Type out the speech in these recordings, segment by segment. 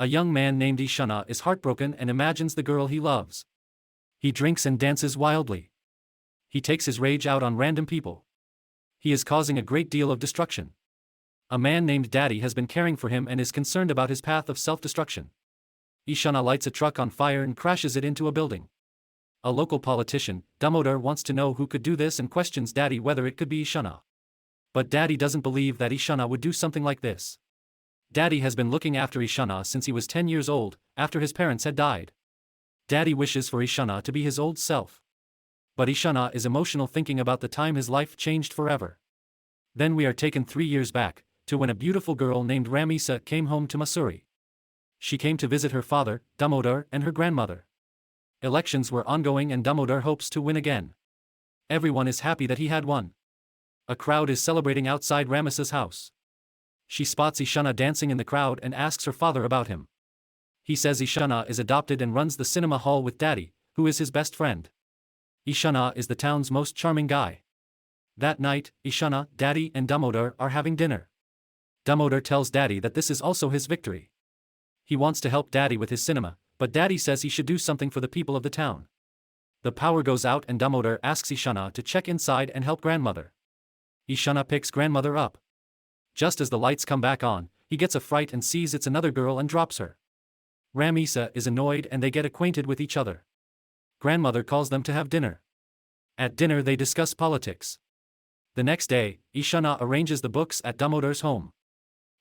A young man named Ishana is heartbroken and imagines the girl he loves. He drinks and dances wildly. He takes his rage out on random people. He is causing a great deal of destruction. A man named Daddy has been caring for him and is concerned about his path of self-destruction. Ishana lights a truck on fire and crashes it into a building. A local politician, Damodar, wants to know who could do this and questions Daddy whether it could be Ishana. But Daddy doesn't believe that Ishana would do something like this. Daddy has been looking after Ishana since he was 10 years old, after his parents had died. Daddy wishes for Ishana to be his old self. But Ishana is emotional, thinking about the time his life changed forever. Then we are taken 3 years back, to when a beautiful girl named Ramisa came home to Masuri. She came to visit her father, Damodar, and her grandmother. Elections were ongoing and Damodar hopes to win again. Everyone is happy that he had won. A crowd is celebrating outside Ramisa's house. She spots Ishana dancing in the crowd and asks her father about him. He says Ishana is adopted and runs the cinema hall with Daddy, who is his best friend. Ishana is the town's most charming guy. That night, Ishana, Daddy, and Damodar are having dinner. Damodar tells Daddy that this is also his victory. He wants to help Daddy with his cinema, but Daddy says he should do something for the people of the town. The power goes out and Damodar asks Ishana to check inside and help grandmother. Ishana picks grandmother up. Just as the lights come back on, he gets a fright and sees it's another girl and drops her. Ramisa is annoyed and they get acquainted with each other. Grandmother calls them to have dinner. At dinner they discuss politics. The next day, Ishana arranges the books at Damodar's home.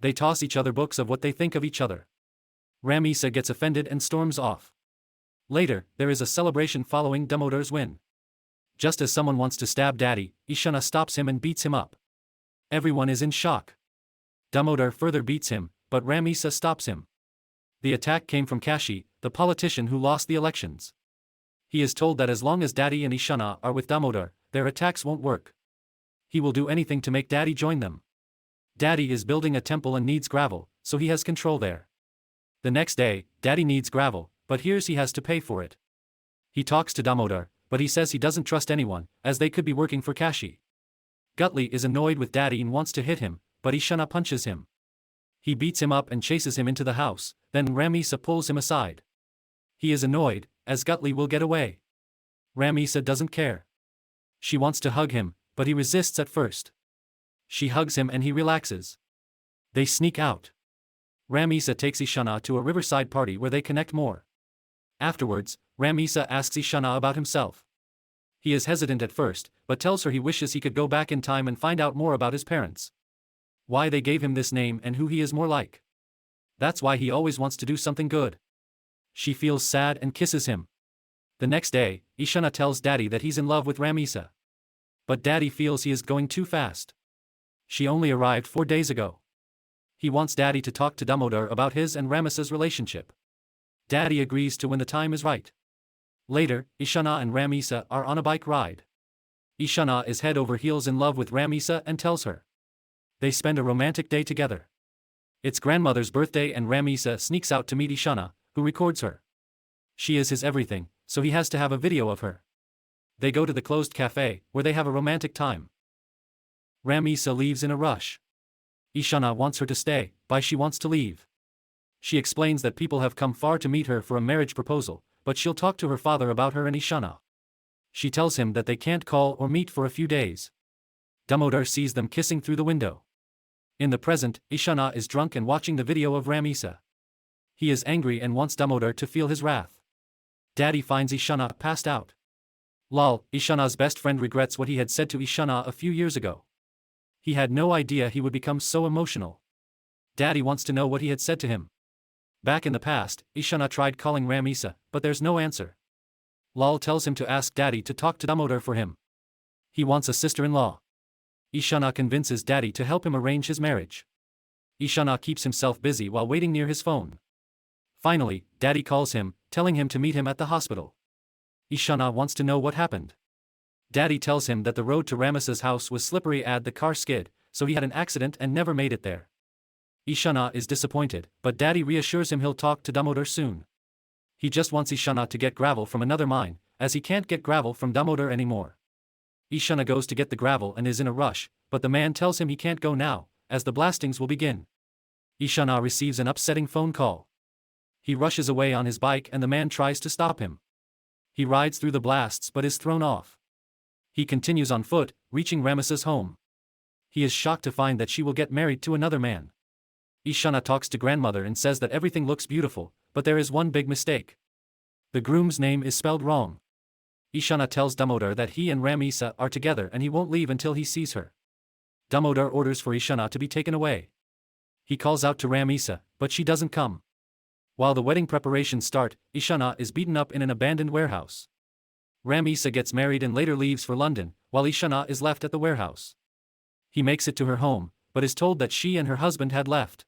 They toss each other books of what they think of each other. Ramisa gets offended and storms off. Later, there is a celebration following Damodar's win. Just as someone wants to stab Daddy, Ishana stops him and beats him up. Everyone is in shock. Damodar further beats him, but Ramisa stops him. The attack came from Kashi, the politician who lost the elections. He is told that as long as Daddy and Ishana are with Damodar, their attacks won't work. He will do anything to make Daddy join them. Daddy is building a temple and needs gravel, so he has control there. The next day, Daddy needs gravel, but hears he has to pay for it. He talks to Damodar, but he says he doesn't trust anyone, as they could be working for Kashi. Gutli is annoyed with Daddy and wants to hit him, but Ishana punches him. He beats him up and chases him into the house, then Ramisa pulls him aside. He is annoyed, as Gutli will get away. Ramisa doesn't care. She wants to hug him, but he resists at first. She hugs him and he relaxes. They sneak out. Ramisa takes Ishana to a riverside party where they connect more. Afterwards, Ramisa asks Ishana about himself. He is hesitant at first, but tells her he wishes he could go back in time and find out more about his parents. Why they gave him this name and who he is more like. That's why he always wants to do something good. She feels sad and kisses him. The next day, Ishana tells Daddy that he's in love with Ramisa. But Daddy feels he is going too fast. She only arrived 4 days ago. He wants Daddy to talk to Damodar about his and Ramisa's relationship. Daddy agrees to when the time is right. Later, Ishana and Ramisa are on a bike ride. Ishana is head over heels in love with Ramisa and tells her. They spend a romantic day together. It's grandmother's birthday and Ramisa sneaks out to meet Ishana, who records her. She is his everything, so he has to have a video of her. They go to the closed cafe, where they have a romantic time. Ramisa leaves in a rush. Ishana wants her to stay, but she wants to leave. She explains that people have come far to meet her for a marriage proposal, but she'll talk to her father about her and Ishana. She tells him that they can't call or meet for a few days. Damodar sees them kissing through the window. In the present, Ishana is drunk and watching the video of Ramisa. He is angry and wants Damodar to feel his wrath. Daddy finds Ishana passed out. Lol, Ishana's best friend regrets what he had said to Ishana a few years ago. He had no idea he would become so emotional. Daddy wants to know what he had said to him. Back in the past, Ishana tried calling Ramisa, but there's no answer. Lal tells him to ask Daddy to talk to Damodar for him. He wants a sister-in-law. Ishana convinces Daddy to help him arrange his marriage. Ishana keeps himself busy while waiting near his phone. Finally, Daddy calls him, telling him to meet him at the hospital. Ishana wants to know what happened. Daddy tells him that the road to Ramisa's house was slippery and the car skid, so he had an accident and never made it there. Ishana is disappointed, but Daddy reassures him he'll talk to Damodar soon. He just wants Ishana to get gravel from another mine, as he can't get gravel from Damodar anymore. Ishana goes to get the gravel and is in a rush, but the man tells him he can't go now, as the blastings will begin. Ishana receives an upsetting phone call. He rushes away on his bike and the man tries to stop him. He rides through the blasts but is thrown off. He continues on foot, reaching Ramisa's home. He is shocked to find that she will get married to another man. Ishana talks to grandmother and says that everything looks beautiful, but there is one big mistake. The groom's name is spelled wrong. Ishana tells Damodar that he and Ramisa are together and he won't leave until he sees her. Damodar orders for Ishana to be taken away. He calls out to Ramisa, but she doesn't come. While the wedding preparations start, Ishana is beaten up in an abandoned warehouse. Ramisa gets married and later leaves for London, while Ishana is left at the warehouse. He makes it to her home, but is told that she and her husband had left.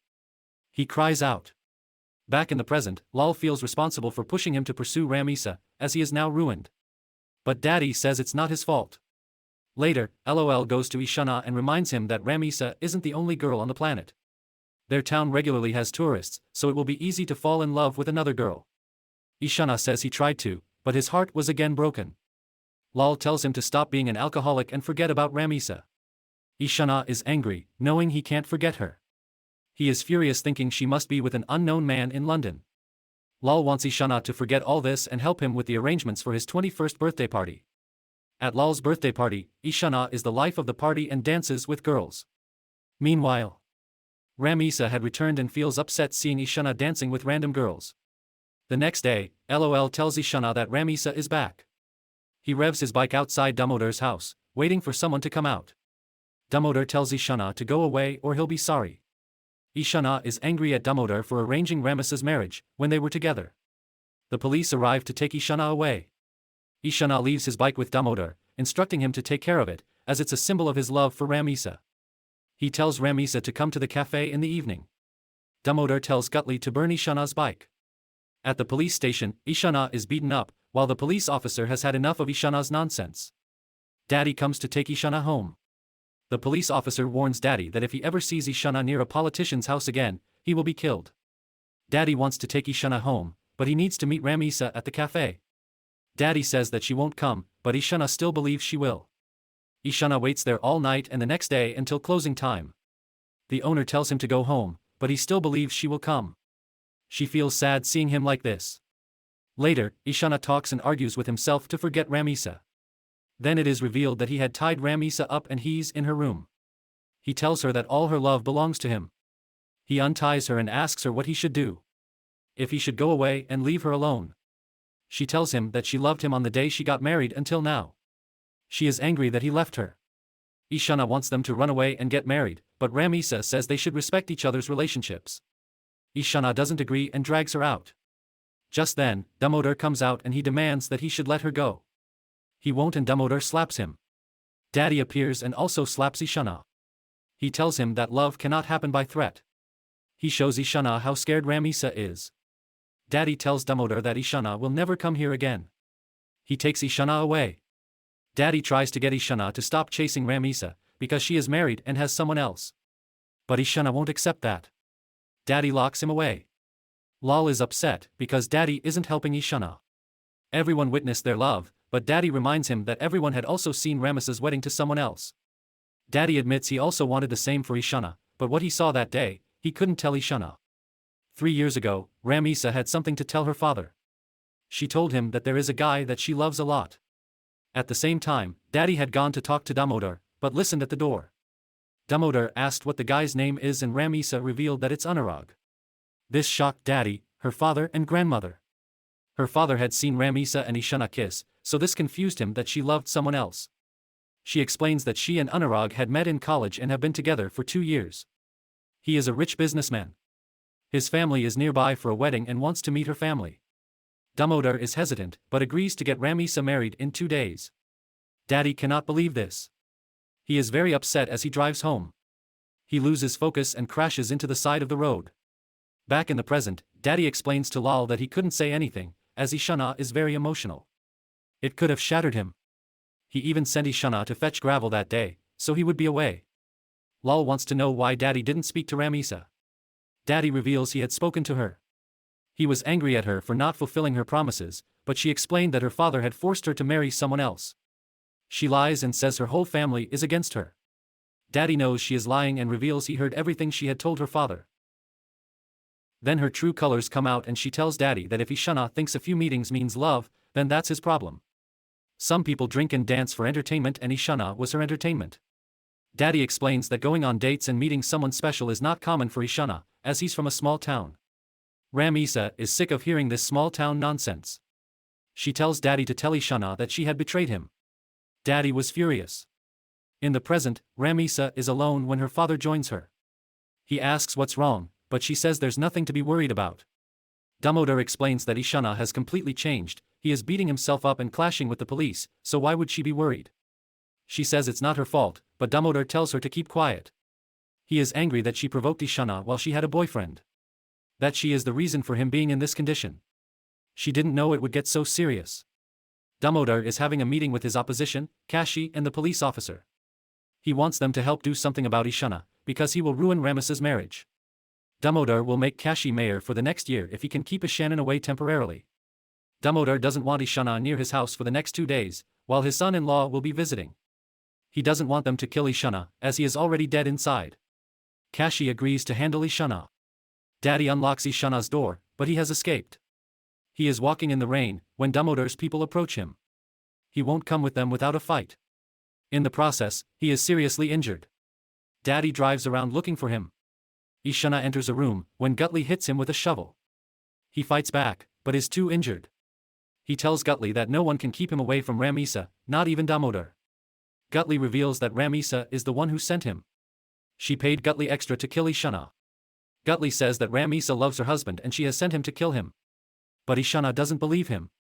He cries out. Back in the present, Lal feels responsible for pushing him to pursue Ramisa, as he is now ruined. But Daddy says it's not his fault. Later, LOL goes to Ishana and reminds him that Ramisa isn't the only girl on the planet. Their town regularly has tourists, so it will be easy to fall in love with another girl. Ishana says he tried to, but his heart was again broken. Lal tells him to stop being an alcoholic and forget about Ramisa. Ishana is angry, knowing he can't forget her. He is furious thinking she must be with an unknown man in London. Lal wants Ishana to forget all this and help him with the arrangements for his 21st birthday party. At Lal's birthday party, Ishana is the life of the party and dances with girls. Meanwhile, Ramisa had returned and feels upset seeing Ishana dancing with random girls. The next day, LOL tells Ishana that Ramisa is back. He revs his bike outside Damodar's house, waiting for someone to come out. Damodar tells Ishana to go away or he'll be sorry. Ishana is angry at Damodar for arranging Ramisa's marriage, when they were together. The police arrive to take Ishana away. Ishana leaves his bike with Damodar, instructing him to take care of it, as it's a symbol of his love for Ramisa. He tells Ramisa to come to the cafe in the evening. Damodar tells Gutli to burn Ishana's bike. At the police station, Ishana is beaten up, while the police officer has had enough of Ishana's nonsense. Daddy comes to take Ishana home. The police officer warns Daddy that if he ever sees Ishana near a politician's house again, he will be killed. Daddy wants to take Ishana home, but he needs to meet Ramisa at the cafe. Daddy says that she won't come, but Ishana still believes she will. Ishana waits there all night and the next day until closing time. The owner tells him to go home, but he still believes she will come. She feels sad seeing him like this. Later, Ishana talks and argues with himself to forget Ramisa. Then it is revealed that he had tied Ramisa up and he's in her room. He tells her that all her love belongs to him. He unties her and asks her what he should do. If he should go away and leave her alone. She tells him that she loved him on the day she got married until now. She is angry that he left her. Ishana wants them to run away and get married, but Ramisa says they should respect each other's relationships. Ishana doesn't agree and drags her out. Just then, Damodar comes out and he demands that he should let her go. He won't and Damodar slaps him. Daddy appears and also slaps Ishana. He tells him that love cannot happen by threat. He shows Ishana how scared Ramisa is. Daddy tells Damodar that Ishana will never come here again. He takes Ishana away. Daddy tries to get Ishana to stop chasing Ramisa, because she is married and has someone else. But Ishana won't accept that. Daddy locks him away. Lal is upset because Daddy isn't helping Ishana. Everyone witnessed their love, but Daddy reminds him that everyone had also seen Ramisa's wedding to someone else. Daddy admits he also wanted the same for Ishana, but what he saw that day, he couldn't tell Ishana. 3 years ago, Ramisa had something to tell her father. She told him that there is a guy that she loves a lot. At the same time, Daddy had gone to talk to Damodar, but listened at the door. Damodar asked what the guy's name is and Ramisa revealed that it's Anurag. This shocked Daddy, her father and grandmother. Her father had seen Ramisa and Ishana kiss, so this confused him that she loved someone else. She explains that she and Anurag had met in college and have been together for 2 years. He is a rich businessman. His family is nearby for a wedding and wants to meet her family. Damodar is hesitant, but agrees to get Ramisa married in 2 days. Daddy cannot believe this. He is very upset as he drives home. He loses focus and crashes into the side of the road. Back in the present, Daddy explains to Lal that he couldn't say anything, as Ishana is very emotional. It could have shattered him. He even sent Ishana to fetch gravel that day, so he would be away. Lal wants to know why Daddy didn't speak to Ramisa. Daddy reveals he had spoken to her. He was angry at her for not fulfilling her promises, but she explained that her father had forced her to marry someone else. She lies and says her whole family is against her. Daddy knows she is lying and reveals he heard everything she had told her father. Then her true colors come out and she tells Daddy that if Ishana thinks a few meetings means love, then that's his problem. Some people drink and dance for entertainment and Ishana was her entertainment. Daddy explains that going on dates and meeting someone special is not common for Ishana, as he's from a small town. Ramisa is sick of hearing this small town nonsense. She tells Daddy to tell Ishana that she had betrayed him. Daddy was furious. In the present, Ramisa is alone when her father joins her. He asks what's wrong, but she says there's nothing to be worried about. Damodar explains that Ishana has completely changed, he is beating himself up and clashing with the police, so why would she be worried? She says it's not her fault, but Damodar tells her to keep quiet. He is angry that she provoked Ishana while she had a boyfriend. That she is the reason for him being in this condition. She didn't know it would get so serious. Damodar is having a meeting with his opposition, Kashi and the police officer. He wants them to help do something about Ishana, because he will ruin Ramisa's marriage. Damodar will make Kashi mayor for the next year if he can keep Ishana away temporarily. Damodar doesn't want Ishana near his house for the next 2 days, while his son-in-law will be visiting. He doesn't want them to kill Ishana, as he is already dead inside. Kashi agrees to handle Ishana. Daddy unlocks Ishana's door, but he has escaped. He is walking in the rain, when Damodar's people approach him. He won't come with them without a fight. In the process, he is seriously injured. Daddy drives around looking for him. Ishana enters a room, when Gutli hits him with a shovel. He fights back, but is too injured. He tells Gutli that no one can keep him away from Ramisa, not even Damodar. Gutli reveals that Ramisa is the one who sent him. She paid Gutli extra to kill Ishana. Gutli says that Ramisa loves her husband and she has sent him to kill him. But Ishana doesn't believe him.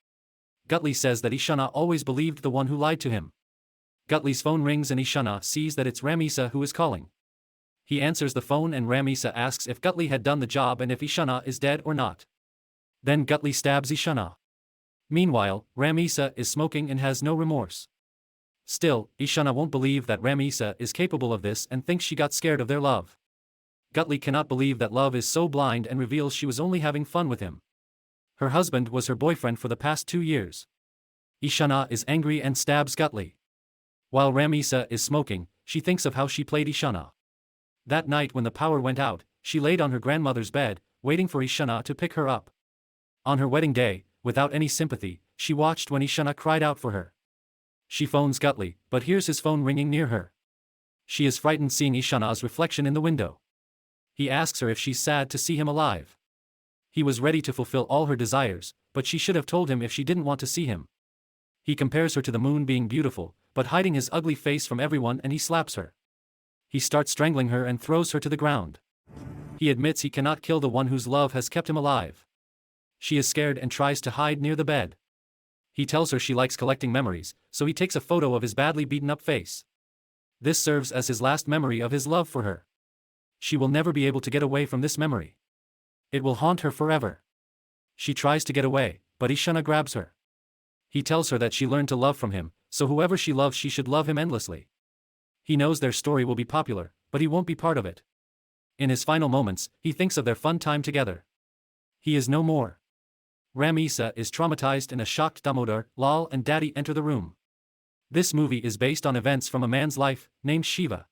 Gutli says that Ishana always believed the one who lied to him. Gutli's phone rings and Ishana sees that it's Ramisa who is calling. He answers the phone and Ramisa asks if Gutli had done the job and if Ishana is dead or not. Then Gutli stabs Ishana. Meanwhile, Ramisa is smoking and has no remorse. Still, Ishana won't believe that Ramisa is capable of this and thinks she got scared of their love. Gutli cannot believe that love is so blind and reveals she was only having fun with him. Her husband was her boyfriend for the past 2 years. Ishana is angry and stabs Gutli. While Ramisa is smoking, she thinks of how she played Ishana. That night when the power went out, she laid on her grandmother's bed, waiting for Ishana to pick her up. On her wedding day, without any sympathy, she watched when Ishana cried out for her. She phones Gutli, but hears his phone ringing near her. She is frightened seeing Ishana's reflection in the window. He asks her if she's sad to see him alive. He was ready to fulfill all her desires, but she should have told him if she didn't want to see him. He compares her to the moon being beautiful, but hiding his ugly face from everyone, and he slaps her. He starts strangling her and throws her to the ground. He admits he cannot kill the one whose love has kept him alive. She is scared and tries to hide near the bed. He tells her she likes collecting memories, so he takes a photo of his badly beaten up face. This serves as his last memory of his love for her. She will never be able to get away from this memory. It will haunt her forever. She tries to get away, but Ishana grabs her. He tells her that she learned to love from him, so whoever she loves she should love him endlessly. He knows their story will be popular, but he won't be part of it. In his final moments, he thinks of their fun time together. He is no more. Ramisa is traumatized and a shocked Damodar, Lal and Daddy enter the room. This movie is based on events from a man's life, named Shiva.